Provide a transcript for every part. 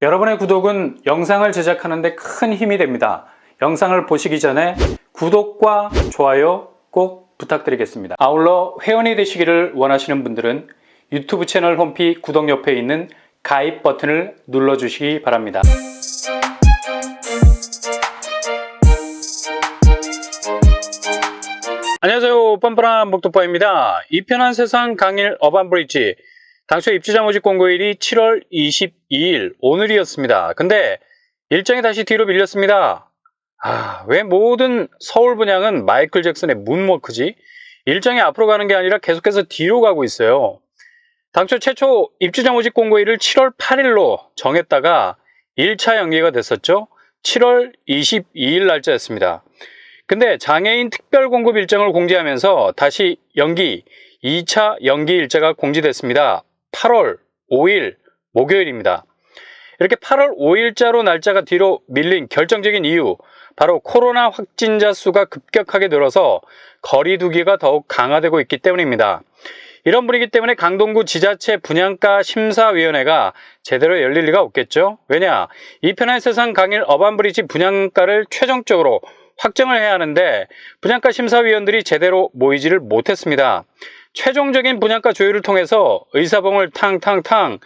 여러분의 구독은 영상을 제작하는 데 큰 힘이 됩니다. 영상을 보시기 전에 구독과 좋아요 꼭 부탁드리겠습니다. 아울러 회원이 되시기를 원하시는 분들은 유튜브 채널 홈피 구독 옆에 있는 가입 버튼을 눌러주시기 바랍니다. 안녕하세요. 뻔뻔한 목독바입니다. 이 편한 세상 강일 어반브리지 당초 입주자 모집 공고일이 7월 22일 오늘이었습니다. 근데 일정이 다시 뒤로 밀렸습니다. 왜 모든 서울 분양은 마이클 잭슨의 문워크지? 일정이 앞으로 가는 게 아니라 계속해서 뒤로 가고 있어요. 당초 최초 입주자 모집 공고일을 7월 8일로 정했다가 1차 연기가 됐었죠. 7월 22일 날짜였습니다. 근데 장애인 특별 공급 일정을 공지하면서 다시 연기, 2차 연기 일자가 공지됐습니다. 8월 5일 목요일입니다. 이렇게 8월 5일자로 날짜가 뒤로 밀린 결정적인 이유, 바로 코로나 확진자 수가 급격하게 늘어서 거리 두기가 더욱 강화되고 있기 때문입니다. 이런 분위기 때문에 강동구 지자체 분양가 심사위원회가 제대로 열릴 리가 없겠죠. 왜냐, 이 편한 세상 강일 어반브리지 분양가를 최종적으로 확정을 해야 하는데 분양가 심사위원들이 제대로 모이지를 못했습니다. 최종적인 분양가 조율을 통해서 의사봉을 탕탕탕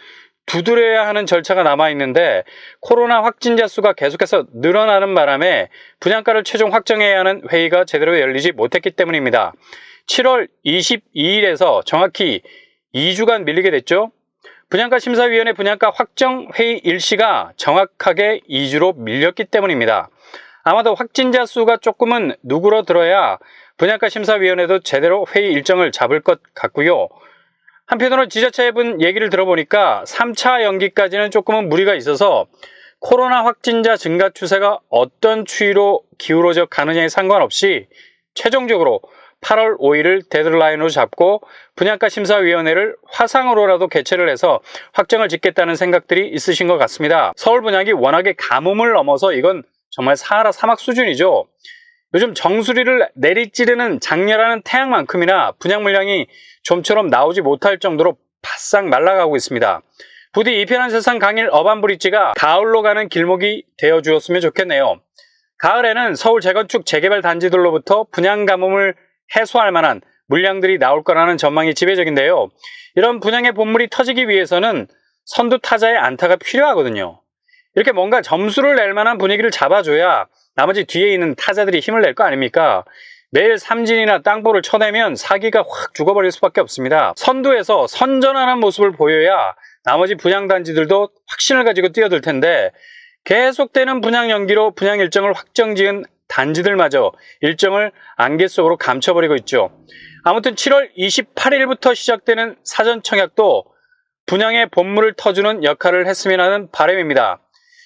두드려야 하는 절차가 남아있는데 코로나 확진자 수가 계속해서 늘어나는 바람에 분양가를 최종 확정해야 하는 회의가 제대로 열리지 못했기 때문입니다. 7월 22일에서 정확히 2주간 밀리게 됐죠. 분양가 심사위원회 분양가 확정 회의 일시가 정확하게 2주로 밀렸기 때문입니다. 아마도 확진자 수가 조금은 누그러들어야 분양가 심사위원회도 제대로 회의 일정을 잡을 것 같고요. 한편으로 지자체분 얘기를 들어보니까 3차 연기까지는 조금은 무리가 있어서 코로나 확진자 증가 추세가 어떤 추이로 기울어져 가느냐에 상관없이 최종적으로 8월 5일을 데드라인으로 잡고 분양가 심사위원회를 화상으로라도 개최를 해서 확정을 짓겠다는 생각들이 있으신 것 같습니다. 서울 분양이 워낙에 가뭄을 넘어서 이건 정말 사하라 사막 수준이죠. 요즘 정수리를 내리찌르는 장렬하는 태양만큼이나 분양 물량이 좀처럼 나오지 못할 정도로 바싹 말라가고 있습니다. 부디 이 편한 세상 강일 어반브리지가 가을로 가는 길목이 되어주었으면 좋겠네요. 가을에는 서울 재건축 재개발 단지들로부터 분양 가뭄을 해소할 만한 물량들이 나올 거라는 전망이 지배적인데요. 이런 분양의 본물이 터지기 위해서는 선두 타자의 안타가 필요하거든요. 이렇게 뭔가 점수를 낼 만한 분위기를 잡아줘야 나머지 뒤에 있는 타자들이 힘을 낼 거 아닙니까? 매일 삼진이나 땅볼을 쳐내면 사기가 확 죽어버릴 수밖에 없습니다. 선두에서 선전하는 모습을 보여야 나머지 분양단지들도 확신을 가지고 뛰어들 텐데 계속되는 분양 연기로 분양 일정을 확정지은 단지들마저 일정을 안개 속으로 감춰버리고 있죠. 아무튼 7월 28일부터 시작되는 사전 청약도 분양의 본물을 터주는 역할을 했으면 하는 바람입니다.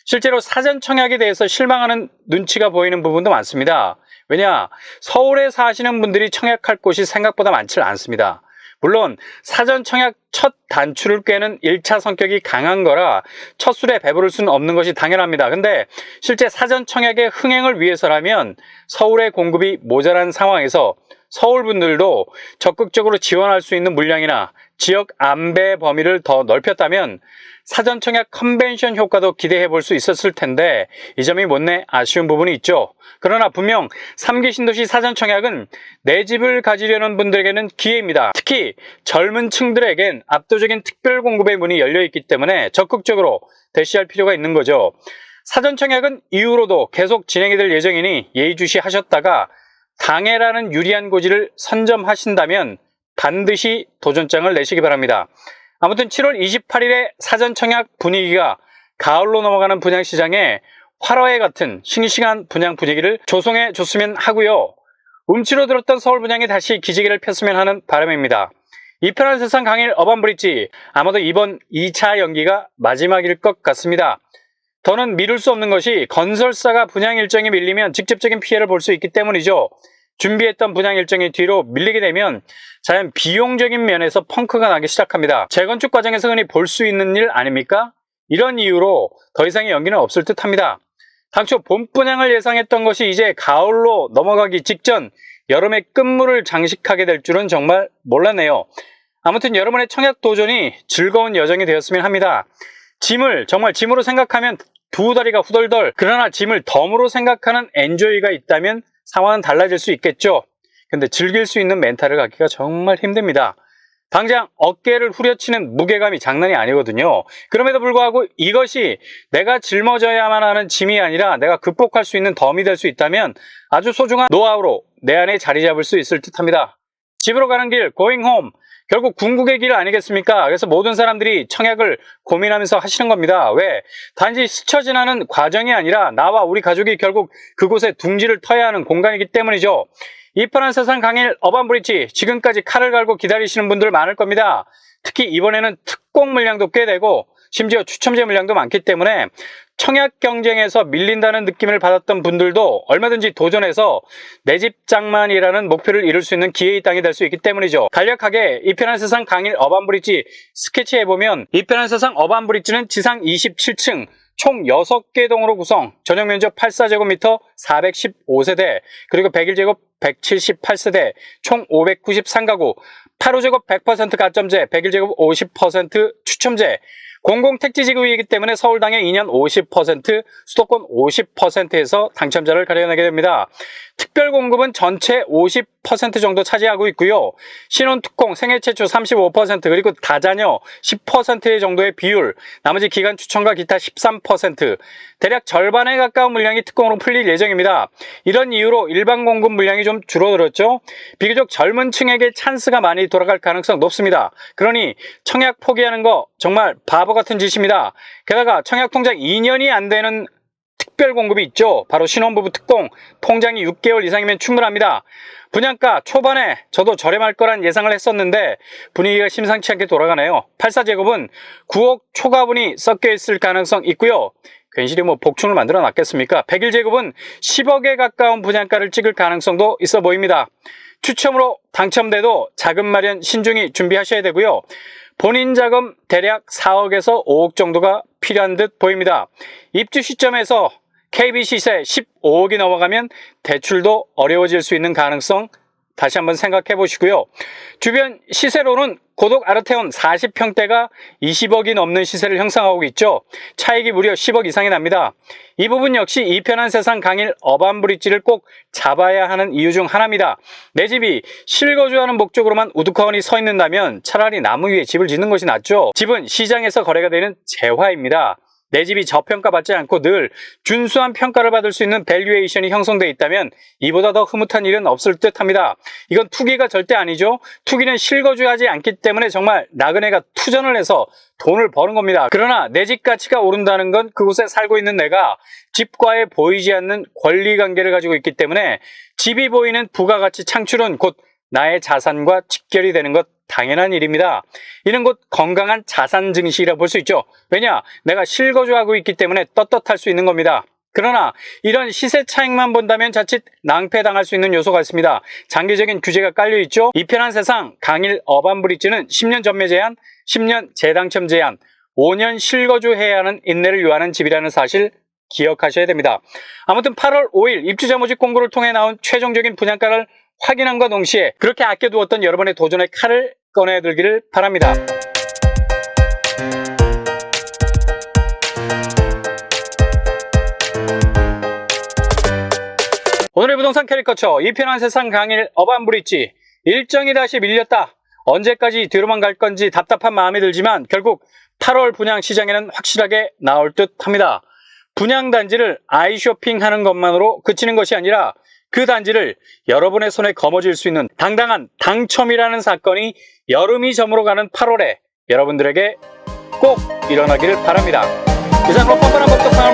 실제로 사전 청약에 대해서 실망하는 눈치가 보이는 부분도 많습니다. 왜냐, 서울에 사시는 분들이 청약할 곳이 생각보다 많지 않습니다. 물론 사전 청약 첫 단추를 꿰는 1차 성격이 강한 거라 첫 술에 배부를 수는 없는 것이 당연합니다. 근데 실제 사전 청약의 흥행을 위해서라면 서울의 공급이 모자란 상황에서 서울 분들도 적극적으로 지원할 수 있는 물량이나 지역 안배 범위를 더 넓혔다면 사전 청약 컨벤션 효과도 기대해 볼 수 있었을 텐데 이 점이 못내 아쉬운 부분이 있죠. 그러나 분명 3기 신도시 사전 청약은 내 집을 가지려는 분들에게는 기회입니다. 특히 젊은 층들에겐 압도적인 특별 공급의 문이 열려 있기 때문에 적극적으로 대시할 필요가 있는 거죠. 사전 청약은 이후로도 계속 진행이 될 예정이니 예의주시하셨다가 당해라는 유리한 고지를 선점하신다면 반드시 도전장을 내시기 바랍니다. 아무튼 7월 28일에 사전 청약 분위기가 가을로 넘어가는 분양시장에 화로회 같은 싱싱한 분양 분위기를 조성해 줬으면 하고요. 움츠러 들었던 서울 분양이 다시 기지개를 폈으면 하는 바람입니다. 이 편한 세상 강일 어반브리지, 아마도 이번 2차 연기가 마지막일 것 같습니다. 더는 미룰 수 없는 것이 건설사가 분양 일정이 밀리면 직접적인 피해를 볼 수 있기 때문이죠. 준비했던 분양 일정이 뒤로 밀리게 되면 자연 비용적인 면에서 펑크가 나기 시작합니다. 재건축 과정에서 흔히 볼 수 있는 일 아닙니까? 이런 이유로 더 이상의 연기는 없을 듯 합니다. 당초 봄 분양을 예상했던 것이 이제 가을로 넘어가기 직전 여름의 끝물을 장식하게 될 줄은 정말 몰랐네요. 아무튼 여러분의 청약 도전이 즐거운 여정이 되었으면 합니다. 짐을 정말 짐으로 생각하면 두 다리가 후덜덜, 그러나 짐을 덤으로 생각하는 엔조이가 있다면 상황은 달라질 수 있겠죠. 근데 즐길 수 있는 멘탈을 갖기가 정말 힘듭니다. 당장 어깨를 후려치는 무게감이 장난이 아니거든요. 그럼에도 불구하고 이것이 내가 짊어져야만 하는 짐이 아니라 내가 극복할 수 있는 덤이 될 수 있다면 아주 소중한 노하우로 내 안에 자리 잡을 수 있을 듯합니다. 집으로 가는 길, going home. 결국 궁극의 길 아니겠습니까? 그래서 모든 사람들이 청약을 고민하면서 하시는 겁니다. 왜? 단지 스쳐 지나는 과정이 아니라 나와 우리 가족이 결국 그곳에 둥지를 터야 하는 공간이기 때문이죠. 이 편한 세상 강일 어반브리지, 지금까지 칼을 갈고 기다리시는 분들 많을 겁니다. 특히 이번에는 특공 물량도 꽤 되고 심지어 추첨제 물량도 많기 때문에 청약 경쟁에서 밀린다는 느낌을 받았던 분들도 얼마든지 도전해서 내 집 장만이라는 목표를 이룰 수 있는 기회의 땅이 될 수 있기 때문이죠. 간략하게 이 편한 세상 강일 어반브리지 스케치해보면, 이 편한 세상 어반브리지는 지상 27층 총 6개 동으로 구성, 전용 면적 84제곱미터 415세대, 그리고 101제곱 178세대, 총 593가구, 8호제곱 100% 가점제, 101제곱 50% 추첨제, 공공택지지구이기 때문에 서울당의 2년 50%, 수도권 50%에서 당첨자를 가려내게 됩니다. 특별공급은 전체 50% 정도 차지하고 있고요. 신혼특공 생애 최초 35%, 그리고 다자녀 10% 정도의 비율, 나머지 기간 추천과 기타 13%, 대략 절반에 가까운 물량이 특공으로 풀릴 예정입니다. 이런 이유로 일반 공급 물량이 좀 줄어들었죠. 비교적 젊은 층에게 찬스가 많이 돌아갈 가능성 높습니다. 그러니 청약 포기하는 거 정말 바보 같은 짓입니다. 게다가 청약 통장 2년이 안 되는 특별 공급이 있죠. 바로 신혼부부 특공, 통장이 6개월 이상이면 충분합니다. 분양가 초반에 저도 저렴할 거란 예상을 했었는데 분위기가 심상치 않게 돌아가네요. 84제곱은 9억 초과분이 섞여 있을 가능성 있고요. 괜시리 복층을 만들어 놨겠습니까? 101제곱은 10억에 가까운 분양가를 찍을 가능성도 있어 보입니다. 추첨으로 당첨돼도 자금 마련 신중히 준비하셔야 되고요. 본인 자금 대략 4억에서 5억 정도가 필요한 듯 보입니다. 입주 시점에서 KB 시세 15억이 넘어가면 대출도 어려워질 수 있는 가능성 다시 한번 생각해 보시고요. 주변 시세로는 고독 아르테온 40평대가 20억이 넘는 시세를 형성하고 있죠. 차익이 무려 10억 이상이 납니다. 이 부분 역시 이 편한 세상 강일 어반브리지를 꼭 잡아야 하는 이유 중 하나입니다. 내 집이 실거주하는 목적으로만 우두커니 서 있는다면 차라리 나무 위에 집을 짓는 것이 낫죠. 집은 시장에서 거래가 되는 재화입니다. 내 집이 저평가받지 않고 늘 준수한 평가를 받을 수 있는 밸류에이션이 형성되어 있다면 이보다 더 흐뭇한 일은 없을 듯합니다. 이건 투기가 절대 아니죠. 투기는 실거주하지 않기 때문에 정말 나그네가 투전을 해서 돈을 버는 겁니다. 그러나 내 집 가치가 오른다는 건 그곳에 살고 있는 내가 집과의 보이지 않는 권리관계를 가지고 있기 때문에 집이 보이는 부가가치 창출은 곧 나의 자산과 직결이 되는 것 당연한 일입니다. 이는 곧 건강한 자산 증식이라 볼 수 있죠. 왜냐? 내가 실거주하고 있기 때문에 떳떳할 수 있는 겁니다. 그러나 이런 시세 차익만 본다면 자칫 낭패당할 수 있는 요소가 있습니다. 장기적인 규제가 깔려있죠. 이 편한 세상 강일 어반브리지는 10년 전매 제한, 10년 재당첨 제한, 5년 실거주해야 하는 인내를 요하는 집이라는 사실 기억하셔야 됩니다. 아무튼 8월 5일 입주자 모집 공고를 통해 나온 최종적인 분양가를 확인함과 동시에 그렇게 아껴두었던 여러분의 도전의 칼을 꺼내들기를 바랍니다. 오늘의 부동산 캐리커처, 이 편한 세상 강일 어반브리지. 일정이 다시 밀렸다. 언제까지 뒤로만 갈 건지 답답한 마음이 들지만 결국 8월 분양 시장에는 확실하게 나올 듯 합니다. 분양 단지를 아이쇼핑하는 것만으로 그치는 것이 아니라 그 단지를 여러분의 손에 거머쥘 수 있는 당당한 당첨이라는 사건이 여름이 저물어 가는 8월에 여러분들에게 꼭 일어나기를 바랍니다. 이상으로 뻔뻔한 법덕방을